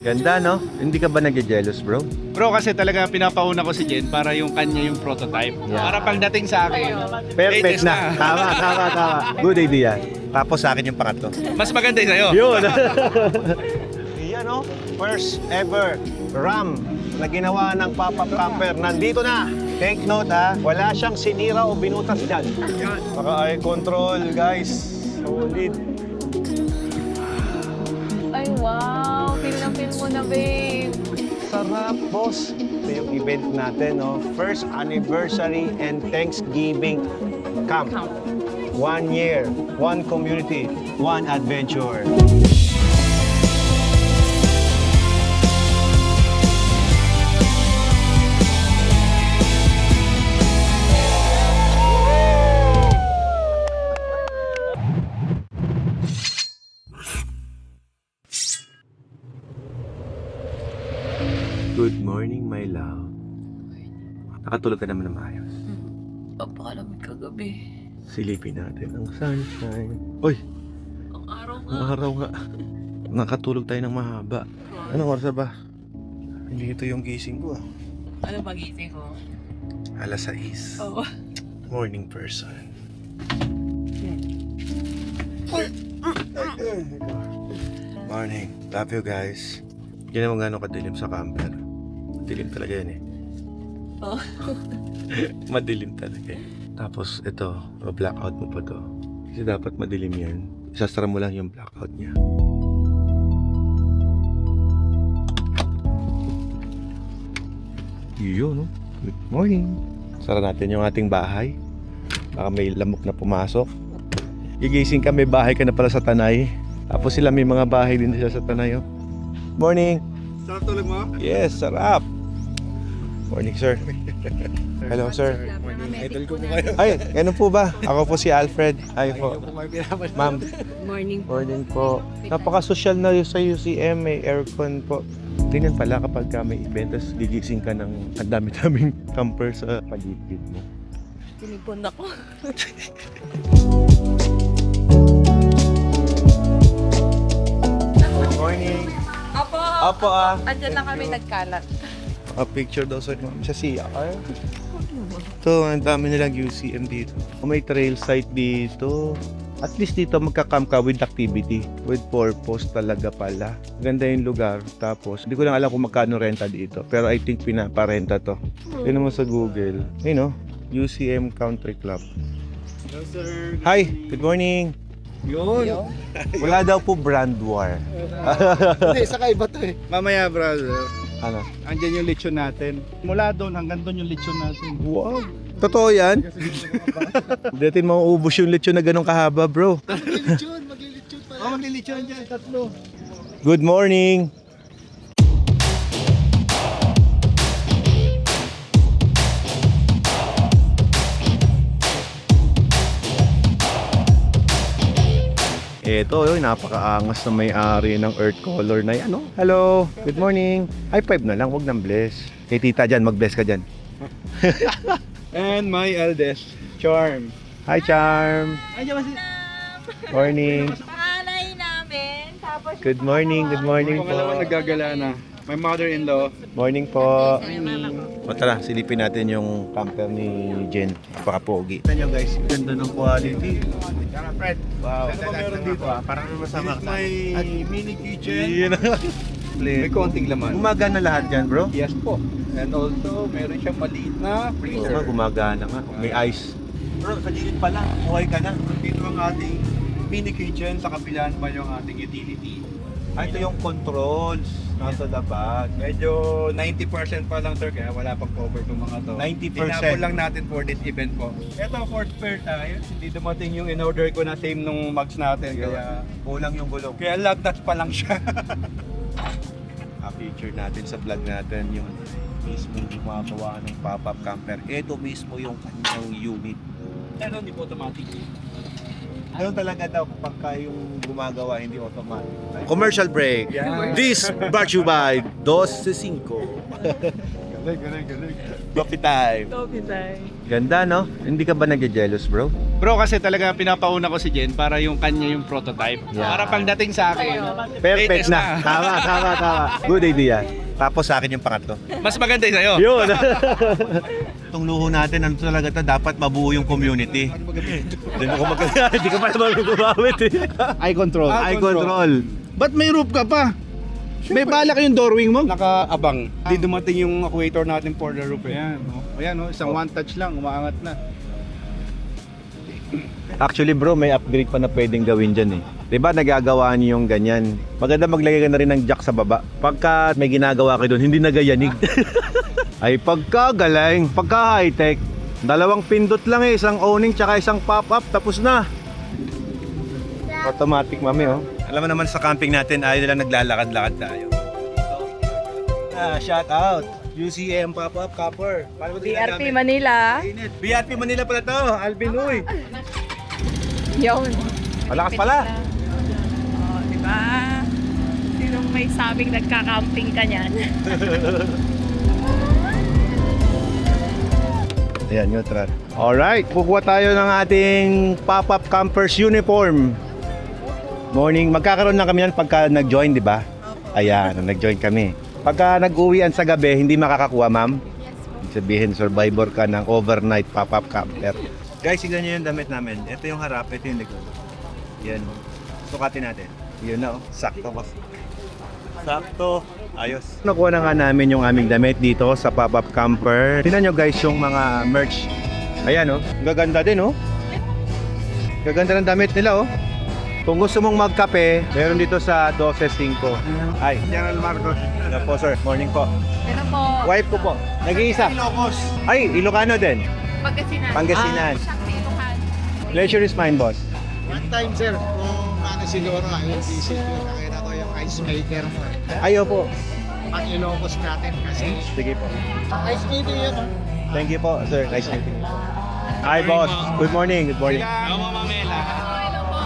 Ganda, no? Hindi ka ba nag-jealous, bro? Bro, kasi talaga pinapauna ko si Jen para yung kanya yung prototype. Yeah. Para pagdating sa akin, Perfect latest na. Tama. Good idea. Tapos sa akin yung pangatlo. Mas maganda yung sa'yo. Yun! Yan, no? First ever RAM na ginawa ng pop-up camper. Nandito na! Take note, ha? Wala siyang sinira o binutas dyan. Saka eye control, guys. Solid. Ay, wow. Feel na feel mo na, babe. Sarap, boss. Ito yung event natin, no? First anniversary and Thanksgiving camp. 1 year, 1 community, 1 adventure. Good morning, my love. Nakatulog ka naman na maayos. Napakalamig kagabi. Silipin natin ang sunshine. Uy! Ang araw nga. Ang araw nga. Nakatulog tayo ng mahaba. Anong oras na ba? Hindi ito yung gising ko. Ano pagising ko? Alas 6. Oo. Morning person. Morning. Love you guys. Hindi naman gano'ng kadilim sa camper. Madilim talaga yan eh. Oh. Madilim talaga eh. Tapos ito, blackout mo pa to. Kasi dapat madilim yan. Isasara mo lang yung blackout niya. Yun, no? Good morning. Sara natin yung ating bahay. Baka may lamok na pumasok. Gigising ka, may bahay ka na pala sa Tanay. Tapos sila may mga bahay din sila sa Tanay. Oh. Morning! Sarap tulog mo? Yes, sarap! Morning, sir. Hello, sir. Idol ko po kayo. Ay, ganun po ba? Ako po si Alfred. Ay po. Ma'am, Morning. morning po. Napaka-social na sa UCM, may aircon po. Tingnan pala kapag may event, tapos gigising ka ng ang dami-daming camper sa paligid mo. Tinipon ako. Good morning. Apo! Apo ah. Andyan lang kami nagkalat. Picture daw sa CR. Ito, ang dami nilang UCM dito. May trail site dito. At least dito magka-camp ka with activity, with purpose talaga pala. Ganda yung lugar. Tapos, hindi ko lang alam kung magkano renta dito. Pero I think pinaparenta to. Yun naman sa Google. Ayun no, UCM Country Club. Hello, sir. Hi, good morning. Yun. Wala daw po brand war. Hindi, saka iba to eh. Mamaya, brother. Ano? Andyan yung lechon natin. Mula doon hanggang doon yung lechon natin. Wow. Totoo yan? Dito mauubos yung lechon na ganun kahaba, bro. Maglilechon pa. Oh, maglilechon dyan, tatlo. Good morning. Ito, yun, napakaangas na may-ari ng earth color na yan. Ano? Hello, good morning. High five na lang, wag nang bless. Kay tita dyan, mag-bless ka dyan. And my eldest, Charm. Hi, Charm. Andiyan ba si... Morning. Pangalay namin. Tapos Good morning, good morning Pangalawang po. nagagala na. My mother-in-law. Morning po. O tara, silipin natin yung camper ni Jen. Napaka-pogi. Tignan nyo guys, ganda ng quality. Tara, Fred. Wow. Ano ba meron dito ah? Parang masama ka. May mini kitchen. Yun. May konting laman. Gumagana lahat yan, bro? Yes po. And also, meron siyang maliit na Oo freezer. nga, gumagana nga. May ice. Bro, sa gilid pa lang, buhay ka na. Dito ang ating mini kitchen. Sa kabilaan pa yung ating utility. Ito yung controls. Nasa labas. Medyo 90% pa lang sir, kaya wala pang cover itong mga to. 90%. Tinapon lang natin for this event po. Ito for spare tayo. Hindi dumating yung in-order ko na same nung mugs natin. Kaya Kulang yung gulong. lagdas pa lang siya. Feature natin sa vlog natin yung mismo gumagawa ng pop-up camper. Ito mismo yung kanyang unit. Pero hindi po automatic. Ano talaga daw pagka yung gumagawa hindi automatic. Commercial break. Yeah. This brought you by 2.5. Galing. Coffee time. Coffee time. Ganda no? Hindi ka ba nag-jealous bro? Bro, kasi talaga pinapauna ko si Jen para yung kanya yung prototype. Yeah. Para pagdating sa akin, Perfect latest na. Tama. Good idea. Tapos sa akin yung pangatlo. Mas maganda yung sa'yo. Yun. Itong luho natin, ano talaga to, dapat mabuo yung community. Hindi ko pa naman gumamit eh. Eye control. Eye control. Ba't may roof ka pa? May balak yung door wing mo? Nakaabang. Hindi dumating yung actuator natin for the roof. Ayan, no? Ayan, no? Isang one touch lang, umaangat na. Actually bro, may upgrade pa na pwedeng gawin dyan eh. Diba nagagawa niyo yung ganyan? Maganda maglagay ka na rin ng jack sa baba. Pagka may ginagawa ka doon, hindi nagayanig. Ay pagkagaling, pagka high-tech. Dalawang pindot lang eh, isang owning tsaka isang pop-up, tapos na. Automatic mami oh. Alam mo naman sa camping natin, ayaw nila naglalakad-lakad tayo. Shout out! UCM Pop-Up Copper. BRP Manila. BRP Manila pala to, Alvin Uy. Yun. Malakas pala. Oh, diba? Sinong may sabing nagka-camping ka niyan? Ayan, neutral. Alright, kukuha tayo ng ating pop-up campers uniform. Morning, magkakaroon na kami yan pagka nag-join, di ba? Ayan, nag-join kami. Pagka nag-uwian sa gabi, hindi makakakuha, ma'am? Sabihin, survivor ka ng overnight pop-up camper. Guys, tignan nyo yung damit namin. Ito yung harap, ito yung likod. Yan. Sukatin natin. Yun na, oh. Sakto, boss. Sakto. Ayos. Nakuha na nga namin yung aming damit dito sa pop-up camper. Tingnan nyo guys yung mga merch. Ayan oh, gaganda din oh. Gaganda ng damit nila oh. Kung gusto mong magkape, meron dito sa 12.5. Ay, General Marcos. Hello po sir, morning po. Pero po, Wife ko po, nag-iisa. Ay, Ilocano din. Pagkasinan. Pangasinan. Sakto Ilocano. Pleasure is mine, boss. One time, sir, kung ano siguro nga, yung visit ko, nakita ko yung ice maker mo. Ayo po. Pag inokos natin kasi. Sige po. Ice meeting yun, ha? Thank you po, sir. Nice meeting you. Hi, boss. Good morning. Good morning.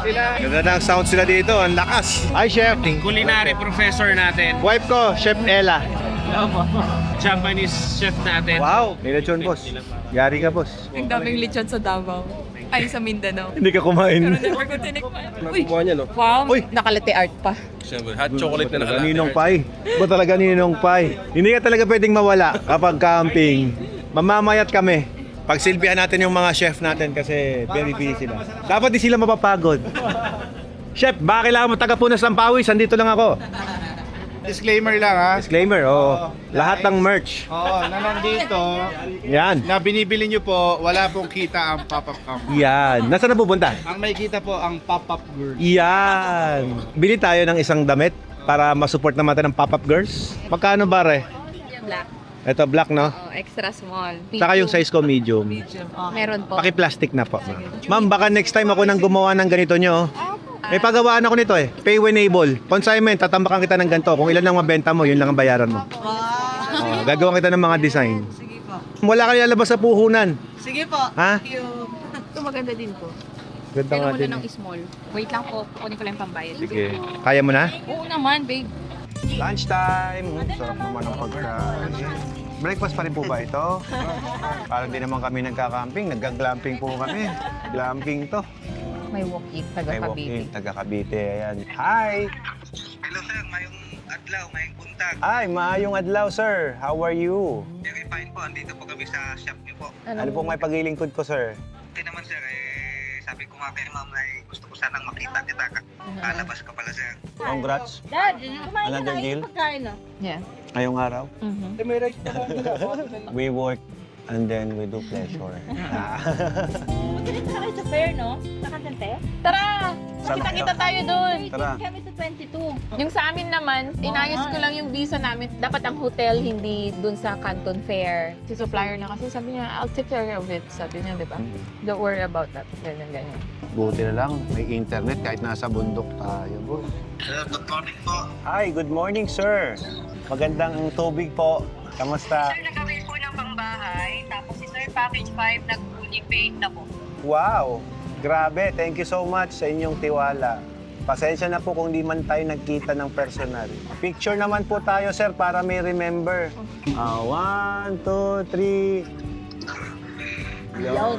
Ganda ng sound sila dito. Ang lakas. Hi, chef. Culinary professor natin. Wife ko, Chef Ella. Japanese chef natin. Wow. Nilachon, boss. Yari ka, boss. Ang daming lechon sa Davao. Ay, sa Mindanao. Hindi ka kumain. Never ko tinikman. Uy, wow, Uy. nakalate art pa. Siyempre, hot chocolate na nakalagay. Ninong Pai. Ba talaga Ninong Pai? Hindi ka talaga pwedeng mawala kapag camping. Mamamayat kami. Pagsilbihan natin yung mga chef natin kasi very busy sila. Dapat di sila mapapagod. Chef, baka kailangan mo taga-Punas ng Pawis? Andito lang ako. Disclaimer lang ha. Disclaimer, oh. Lahat ng merch. Oo, na nandito, Yan. na binibili nyo po, wala pong kita ang pop-up camp. Yan. Nasaan na pupunta? Ang may kita po ang pop-up girl. Yan. Bili tayo ng isang damit para masupport naman natin ng pop-up girls. Magkano bare? Black. Ito black, no? Oh, extra small. Saka yung size ko medium. Meron po. Paki-plastic na po. Ma'am, baka next time ako nang gumawa ng ganito nyo. May pagawaan ako nito eh. Pay when able. Consignment, tatambakan kita ng ganito. Kung ilan lang mabenta mo, yun lang ang bayaran mo. Oh, gagawa kita ng mga design. Sige po. Wala ka lalabas sa puhunan. Sige po. Ha? Thank you. Ito maganda din po. Ganda Pero nga muna din. ng small. Wait lang po. Kunin ko lang yung pambayad. Sige. Kaya mo na? Oo naman, babe. Lunchtime! Sarap naman ang pagkain. Breakfast pa rin po ba ito? Parang di naman kami nagka-camping, nagga-glamping po kami. Glamping to. May walk-in, taga May Cavite. walk-in, taga Cavite. Ayan. Hi! Hello sir, mayong adlaw, mayong buntag. Hi, maayong adlaw sir. How are you? Okay, fine po, andito po kami sa shop niyo po. Ano pong may pagilingkod ko sir? Okay naman sir, sabi ko nga kay ma'am na gusto ko sanang makita kita ka. Kalabas ka pala sir. Congrats. Dad, kumain ka Another na deal? yung pagkain, no? Yeah. Ngayong araw, Mhm. we work and then we do pleasure. Magalit na kayo sa fair, no? Nakasante? Tara! Saan Kita-kita tayo doon. Tara. Kami sa 22. Yung sa amin naman, inayos ko lang yung visa namin. Dapat ang hotel hindi dun sa Canton Fair. Si supplier na kasi sabi niya, I'll take care of it. Sabi niya, di ba? Don't worry about that. Ganyan. Buti na lang, may internet kahit nasa bundok tayo, boss. Good morning po. Hi, good morning sir. Magandang tubig po. Kamusta? Sir, nag-away po ng pangbahay. Tapos si Sir Package 5 nag-fully paid na po. Wow! Grabe, thank you so much sa inyong tiwala. Pasensya na po kung di man tayo nagkita ng personal. Picture naman po tayo, sir, para may remember. 1, 2, 3. Yun.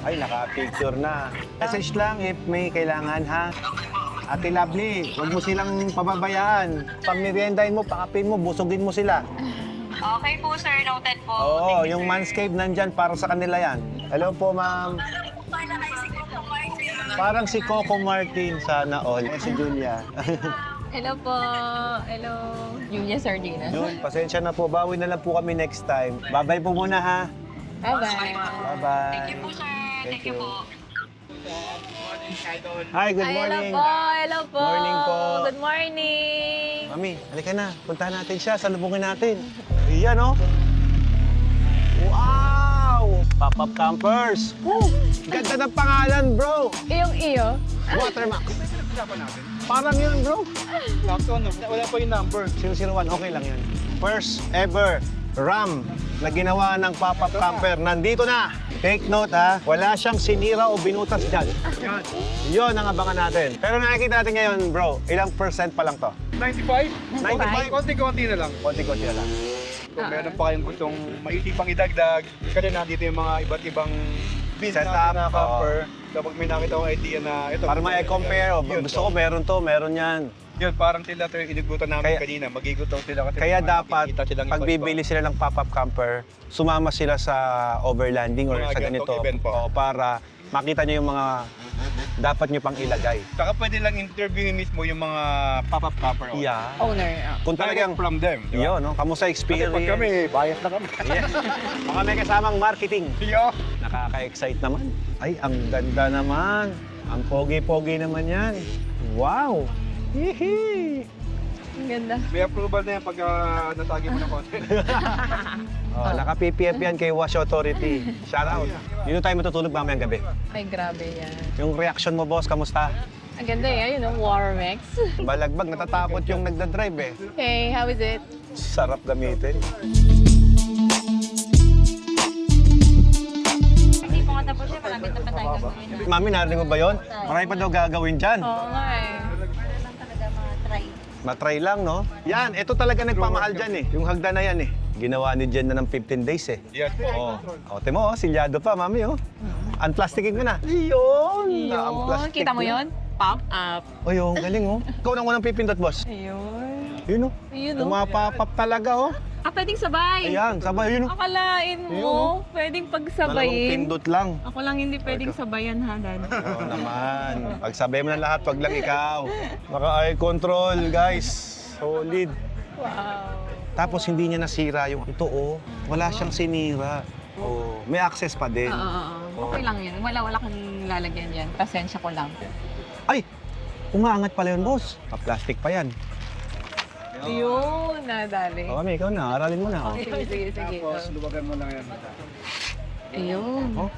Ay, naka-picture na. Message lang if may kailangan, ha? Ate Lovely, huwag mo silang pababayaan. Pag meriendahin mo, pakapin mo, busugin mo sila. Okay po, sir. Noted po. Oo, yung Manscaped nandyan para sa kanila yan. Hello po, ma'am. Parang si Coco Martin, sana all. Si Julia. Hello po. Hello. Julia Sardina. Yun, pasensya na po. Bawi na lang po kami next time. Bye-bye po muna, ha? Bye-bye. Bye-bye. Thank you po, sir. Thank you po. Hi, good Ay, morning. hello po. Hello po. Morning po. Good morning. Mami, halika na. Puntahan natin siya. Salubungin natin. Iyan, oh. Wow! Pop-up campers. Woo! Ganda ng pangalan, bro. Iyong iyo. Watermax. Usapan natin. Parang yun, bro. Sakto, no? Wala pa yung number. 001, okay lang yan. First ever RAM na ginawa ng pop-up camper. Nandito na. Take note, ha. Wala siyang sinira o binutas dyan. Yun ang abangan natin. Pero nakikita natin ngayon, bro, ilang percent pa lang to? 95? 95? Konti-konti na lang. Konti-konti na lang. Kung meron pa kayong gustong maisipang idagdag, kasi nandito yung mga iba't ibang build Setup, natin na camper. Kapag may nakita akong idea na ito. Para ma-compare, oh, Yun, gusto ko meron to, meron yan. Yun, parang sila ito yung inigutan namin Kaya- kanina. Mag-igutan sila kasi Kaya may dapat, makikita silang pag iba-iba. bibili sila ng pop-up camper, sumama sila sa overlanding or Mga sa ganitong ganito. event po. Oo, para makita nyo yung mga dapat nyo pang ilagay. Saka pwede lang interviewin mismo yung mga pop-up camper. Yeah. Owner. Kung talagang, from them. Di ba? yun, no? Kamusta Kasi experience? pag kami, bias na kami. Yes. Baka may kasamang marketing. Yo! Nakaka-excite naman. Ay, ang ganda naman. Ang pogi-pogi naman yan. Wow! Hihi! Ang ganda. May approval na yan pag nasagi mo ng content. Oh, naka-PPF yan kay Wash Authority. Shout out. Dito tayo matutulog mamayang gabi. Ay, grabe yan. Yung reaction mo, boss, kamusta? Ang ganda eh. Ayun, Warmex. Balagbag, natatakot yung nagdadrive eh. Hey, how is it? Sarap gamitin. Hindi po nga tapos siya, marami na pa tayo gagawin. Mami, narinig mo ba yun? Marami pa daw gagawin dyan. Oo nga eh. Wala lang talaga mga-try. Matry lang, no? Yan, ito talaga nagpamahal dyan eh. Yung hagdan na yan eh. Ginawa ni Jen na ng 15 days eh. Yes. Oh, mo, silyado pa, mami, oh. Unplastiking mo na. Yun! Yun. Kita mo yun? Pop up. Oh, yung galing, oh. Ikaw nang unang pipindot, boss. Ayun. Yun, oh. Ayun, Yung oh. mga pop-up talaga, oh. Ah, pwedeng sabay. Ayan, sabay, yun, oh. Akalain Ayun, mo, pwedeng Dalawang pagsabayin. pindot lang. Ako lang hindi pwedeng sabayan ha, Dad. Oo naman. Pagsabay mo ng lahat, wag lang ikaw. Naka-eye control, guys. Solid. Wow. Tapos hindi niya nasira yung ito, oh. Wala siyang sinira. Oh, may access pa din. Oo. Okay lang yun. Wala kang lalagyan yan. Pasensya ko lang. Ay! Umaangat pala yun, boss. Plastic pa yan. Yun, nadali. Oh, mami, ikaw na. Aralin mo na. Oh. Sige. Tapos, luwagan mo lang yan. Ayun. Oh.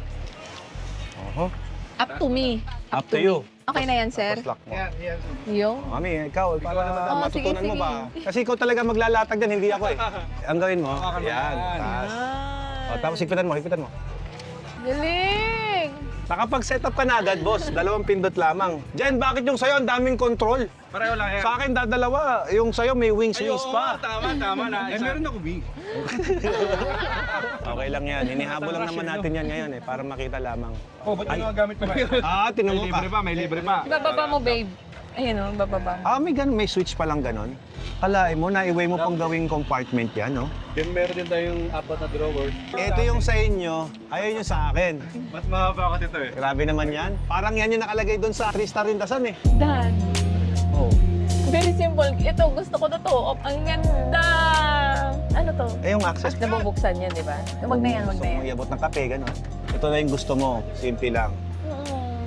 Oho. Up to me. Up to you. Okay na yan, sir? Tapos lock mo. Yan. Yung? Mami, ikaw, para Oh, matutunan sige, mo ba? Kasi ikaw talaga maglalatag din, hindi ako eh. Ang gawin mo, Hawakan mo yan. yan. Taas. Oh, tapos higpitan mo. Galing! Nakapag-set up ka na agad, boss. 2 pindot lamang. Jen, bakit yung sayo ang daming control? Pareho lang yan. Sa akin, dadalawa. Yung sayo may wings pa. Tama na. Eh, meron ako big. Okay lang yan. Hinihabol lang naman natin yan ngayon eh, para makita lamang. Oh, ba't yung mga gamit mo ba? Tinan mo ka. May libre pa. Bababa mo, babe. Ayun o, bababa mo. May switch pa lang ganon. Kalain mo, naiway mo pang gawing compartment yan, no? Then meron din tayong apat na drawer. Ito yung sa inyo, ayaw nyo sa akin. Mas mahaba kasi ito eh. Grabe naman yan. Parang yan yung nakalagay doon sa 3-star rindasan eh. Dad, Oh. very simple. Ito, gusto ko na to. Oh, ang ganda! Ano to? Yung access As nabubuksan yan, di ba? Wag na yan, wag Gusto na mo yan. iabot ng kape, gano'n. Ito na yung gusto mo. Simple lang.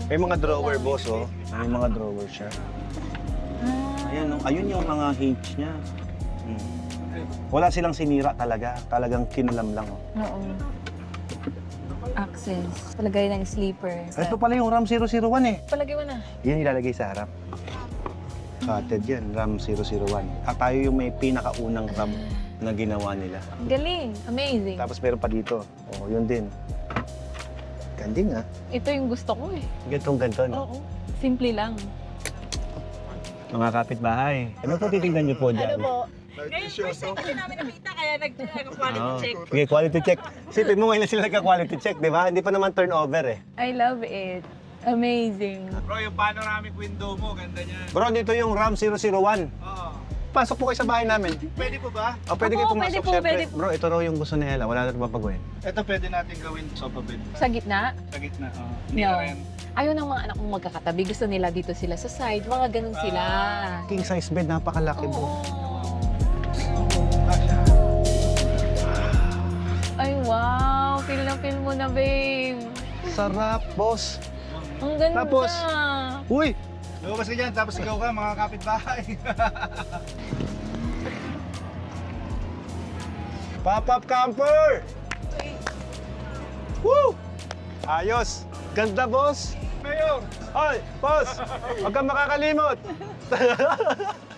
May mga drawer, boss, oh. May mga drawer siya. Ayan, oh. Ayun yung mga hinge niya. Wala silang sinira talaga. Talagang kinulam lang, oh. Oo. Access. Palagay ng sleeper. Ito pala yung RAM 001 eh. Palagay mo na. Yan ilalagay sa harap. Cutted yan, RAM 001. At tayo yung may pinakaunang RAM na ginawa nila. Galing. Amazing. Tapos meron pa dito. Oh, yun din. Ganding ah. Ito yung gusto ko eh. Ganto, no? Oo. Simple lang. Mga kapitbahay. Ano po titignan niyo po dyan? Ano po? First time kasi namin nakita, kaya nag-quality Oh. check. Okay, quality check. Sipin mo ngayon na sila nagka-quality check, di ba? Hindi pa naman turnover eh. I love it. Amazing. Bro, yung panoramic window mo, ganda niyan. Bro, dito yung RAM 001. Oo. Pasok po kayo sa bahay namin. Pwede po ba? O, pwede kayo Oo, pumasok, pwede po, syempre. pwede po. Bro, ito raw yung gusto ni Ella. Wala na rin mapagawin. Ito pwede natin gawin sofa bed. Sa gitna? Sa gitna. No. Ayaw ng mga anak kong magkakatabi. Gusto nila dito sila sa side. Mga ganun sila. King size bed, napakalaki bro. Oo. Ay, wow. Feel na feel mo na, babe. Sarap, boss. Ang ganda. Tapos, uy! Lumabas ka dyan, tapos ikaw ka, mga kapitbahay. Pop-up camper! Woo! Ayos! Ganda, boss! Mayor! Hoy, boss! Huwag kang makakalimot!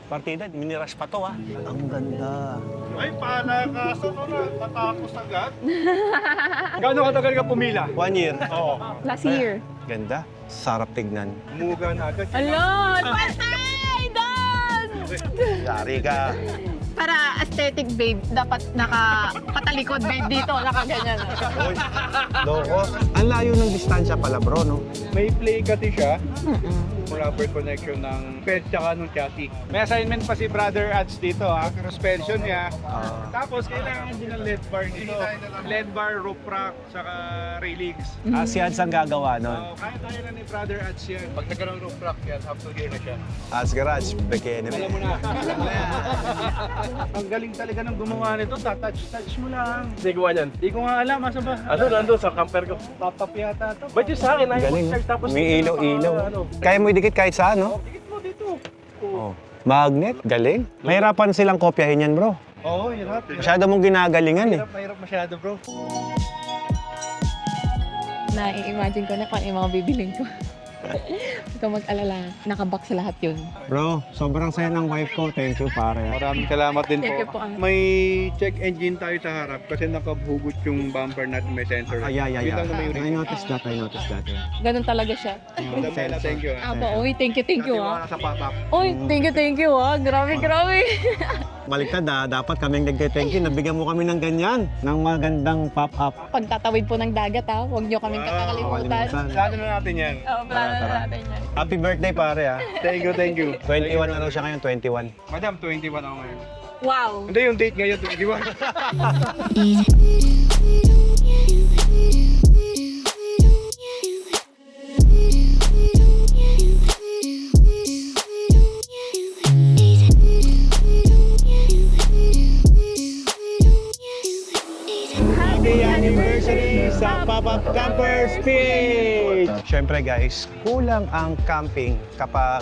Partida, minirush pa to, ha? Ang ganda. Ay, panakaso ko na, matapos agad. Gano'ng katagal ka pumila? 1 year. Oo. Last year. Ganda. Sarap tignan. Umuga na agad. Alon! Patay! Don! Yari ka. Para aesthetic, babe, dapat nakapatalikod, babe, dito. Nakaganyan. Uy, loko. Ang layo ng distansya pala, bro, no? May play kasi siya. Rubber connection ng ped tsaka ng chassis. May assignment pa si Brother Ads dito ha. Suspension niya. Tapos kailangan din ng LED bar dito. LED bar, roof rack, saka railings. Si Ads ang gagawa nun. Kaya na ni Brother Ads yan. Pag nagkaroon roof rack yan, half to gear na siya. Ads Garage, bikini. Alam mo na. Alam mo na yan. Ang galing talaga ng gumawa nito. Touch mo lang. Hindi ko yan. Di ko nga alam. Asa ba? Ano, nandun sa camper ko. Pop-up yata ito. Ba't yung sa akin, ayaw Galing, mo start tapos... may ilaw-ilaw. Ano? Kaya mo idikit kahit saan, no? Dikit mo dito. Oh. Magnet, galing. Mahirapan silang kopyahin yan, bro. Oo, hirap. Masyado mong ginagalingan eh. Mahirap masyado bro. Na-imagine ko na kung ano yung mga bibiling ko. Huwag kang mag-alala. Nakabox sa lahat yun. Bro, sobrang saya ng wife ko. Thank you, pare. Maraming salamat din Thank you po. po. May check engine tayo sa harap kasi nakabugot yung bumper natin may sensor. Ay, Yun lang na may I noticed that. Ganun talaga siya. Madam Bella, thank you. Apo, uy, thank you ah. Sa pop-up. Uy, thank you ah. Grabe. Baliktad dapat kaming nagte-thank you. Nabigyan mo kami ng ganyan, ng magandang pop-up. Pagtatawid po ng dagat ah. Huwag niyo kaming kakalimutan. Plano na natin yan. Oo, plano na natin yan. Happy birthday, pare, ha. Thank you, thank you. 21 na raw siya ngayon, 21. Madam, 21 ako ngayon. Wow. Hindi yung date ngayon, 21. Happy anniversary sa Pop-Up Camper Speech! Siyempre guys, kulang ang camping kapag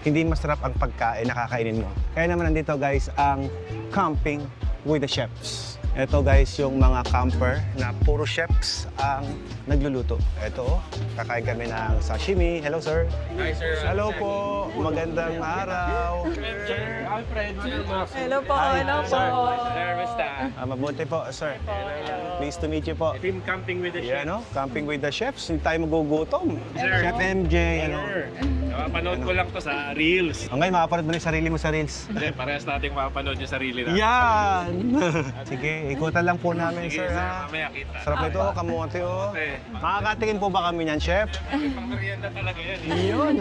hindi masarap ang pagkain na kakainin mo. Kaya naman nandito guys ang Camping with the Chefs. Ito guys yung mga camper na puro chefs ang nagluluto. Ito, kakain kami ng sashimi. Hello sir. Hi, sir. Hello po. Magandang araw. Sir Alfred, Sir Max. Hello po, Hi, sir. Sir, basta. Mabuti po sir. Pleased to meet you po. Team camping with the Yan no, Camping with the Chefs. Hindi tayo magugutom. Sir. Chef MJ, ano. Sir, napapanood ko lang to sa Reels. Ngayon, makapanood mo na yung sarili mo sa Reels. Hindi, parehas natin mapapanood yung sarili na. Yan! Sige, ikutan lang po namin, Sige, sir, sir, ha? mamaya kita. Sarap ito, kamote, oh. Okay. Makakatingin po ba kami niyan, chef? Pang-merienda talaga yan. Yun.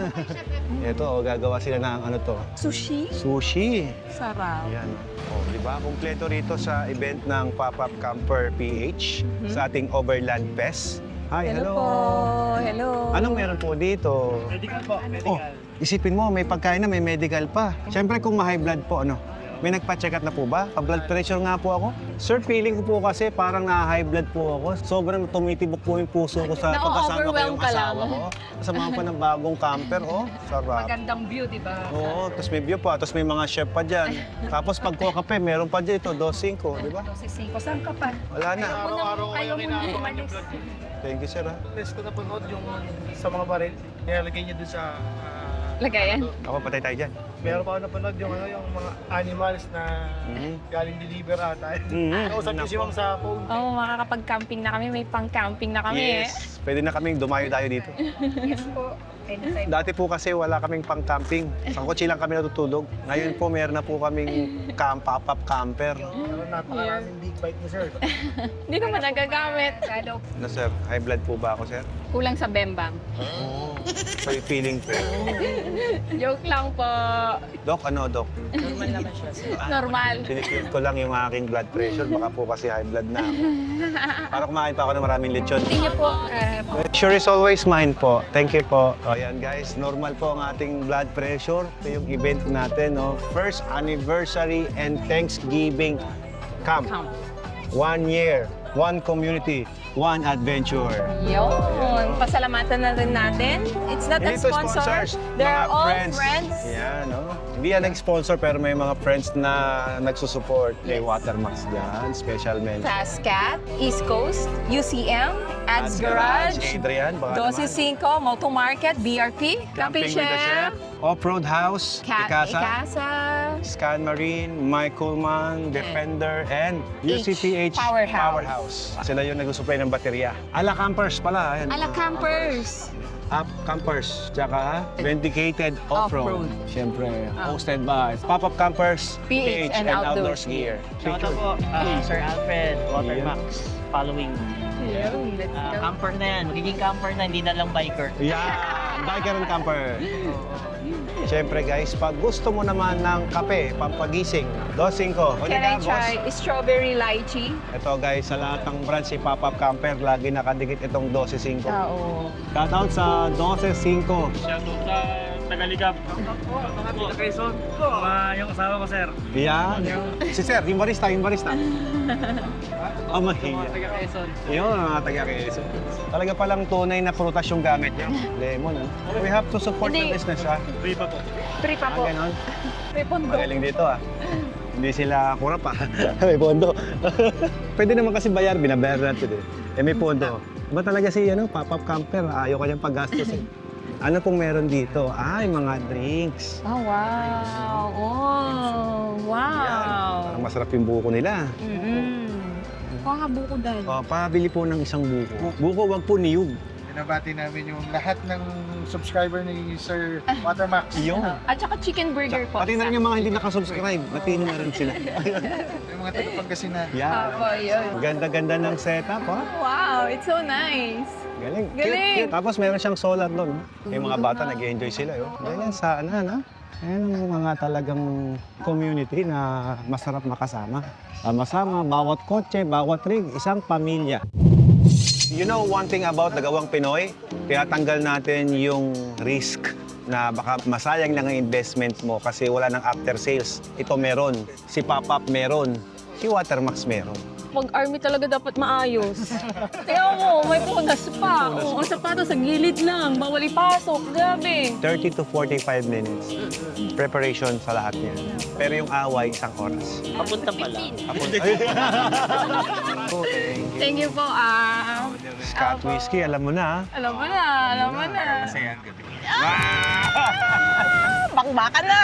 Ito, oh, gagawa sila ng ano to? Sushi? Sushi. Sarap. Yan. Oh, di ba? Kumpleto rito sa event ng Pop-Up Camper PH sa ating Overland Fest. Hi, hello. Hello. Anong meron po dito? Medical po, Oh, isipin mo, may pagkain na, may medical pa. Siyempre kung ma-high blood po, ano? May nagpa-check up na po ba? Pa-blood pressure nga po ako. Sir, feeling ko po kasi parang na-high blood po ako. Sobrang tumitibok po yung puso ko sa pagkasama ko Na-overwhelm yung ka asawa lang. ko. Kasama pa ng bagong camper, oh. Sarap. Magandang view, di ba? Oo, tapos may view pa, tapos may mga chef pa dyan. Tapos pag kuha kape, meron pa dyan ito, 2.5, di ba? Sisiko, saan ka pa? Wala na. Araw-araw ko yung inaabangan yung vlog. Thank you, sir, ha? Best ko napanood yung sa mga baril. Nilalagay niya dun sa... Lagayan. Ako, patay tayo dyan. Meron pa ako napanood yung yung mga animals na galing deliver ata. Kausap niyo si Ma'am sa phone. Oo, makakapag-camping na kami. May pang-camping na kami. Yes. Pwede na kaming dumayo tayo dito. Yes po. Anytime. Dati po kasi wala kaming pang-camping. Sa kotse lang kami natutulog. Ngayon po meron na po kaming pop-up camper. Napakaraming big bike ni sir. Hindi naman nagagamit. Na sir, high blood po ba ako sir? Kulang sa bembang. So feeling po. Joke lang po. Doc, ano Doc? Normal. Sinipid ko lang yung aking blood pressure. Baka po kasi high blood na ako. Para kumain pa ako ng maraming lechon. Thank you po. Sure is always mine po. Thank you po. O yan guys, normal po ang ating blood pressure. Ito yung event natin, no? First anniversary and Thanksgiving camp. 1 year, 1 community, 1 adventure. Yun. Pasalamatan na rin natin. It's not a Hindi ito sponsor. sponsors, They're mga all friends. Yan, no? Hindi yan nag-sponsor pero may mga friends na nagsusupport kay Watermax dyan. Special mention. Tascat, East Coast, UCM, Ads Garage, Adrian, baka naman. 12.5, Moto Market, BRP, Camping Camping with the Chef, Chef, Off-Road House, Ikasa, Ikasa, Scan Marine, Michael Mann, Defender, and UCTH Powerhouse. Sila yung nag-supply ng baterya. Ala Campers pala. Ayan. Ala Campers. Up Campers, tsaka Vindicated Off-Road. Off-road. Siyempre, hosted by Pop-Up Campers, PH and Outdoors Gear. Shoutout po, Sir Alfred, Watermax, following. Yun, let's go. Camper na yan, magiging camper na, hindi na lang biker. Yeah, biker and camper. Siyempre guys, pag gusto mo naman ng kape, pampagising, 2.5. Can I try strawberry lychee? Ito guys, sa lahat ng branch si Pop-Up Camper, lagi nakadikit itong 12.5. Oo. Shoutout sa 12.5. Shoutout sa Tagaligab. Mga taga Quezon. Yung asawa ko, sir. Yan. Si Sir, yung barista, yung barista. Oh, mahiya. Taga Quezon. Yun, mga taga-Quezon. Talaga palang tunay na prutas yung gamit niya. Lemon, ah. We have to support the Hindi. business, ha? Free pa po. Free pa po. Ganon. Free pondo. Magaling dito, ah. Hindi sila kurap, ah. May pondo. Pwede naman kasi bayar, binabayar natin, eh. May pondo. Ba talaga si, Pop-Up Camper, ayaw kanyang paggastos, eh. Ano pong meron dito? Ay, mga drinks. Oh, wow. Oh, wow. Parang masarap yung buko nila. Kuha ka buko dahil. O, pabili po ng isang buko. Buko, wag po niyog. Binabati namin yung lahat ng subscriber ni Sir Watermax. Yun. At saka chicken burger po. Pati na rin yung mga hindi nakasubscribe. Napili na rin sila. Yung mga taga-Pangasinan. Yan. Apo, yun. Ganda-ganda ng setup, ha? Wow, it's so nice. Galing. Galing. Cute. Tapos meron siyang solar doon. Yung mga bata nag-enjoy sila. Ganyan sana, no? Ayan ang mga talagang community na masarap makasama. Sama-sama, bawat kotse, bawat rig, isang pamilya. You know one thing about Nagawang Pinoy? Tinatanggal natin yung risk na baka masayang lang ang investment mo kasi wala nang after sales. Ito meron, si Pop-Up meron, si Watermax meron. Pag-army talaga dapat maayos. Kaya mo, may punas pa. Oo, ang sapatos sa gilid lang. Bawal ipasok. Grabe. 30 to 45 minutes. Preparation sa lahat niya. Pero yung away, 1 oras. Papunta pala. Thank you po, Scott Whiskey, alam mo na. Alam mo na, alam mo na. Bakbakan na!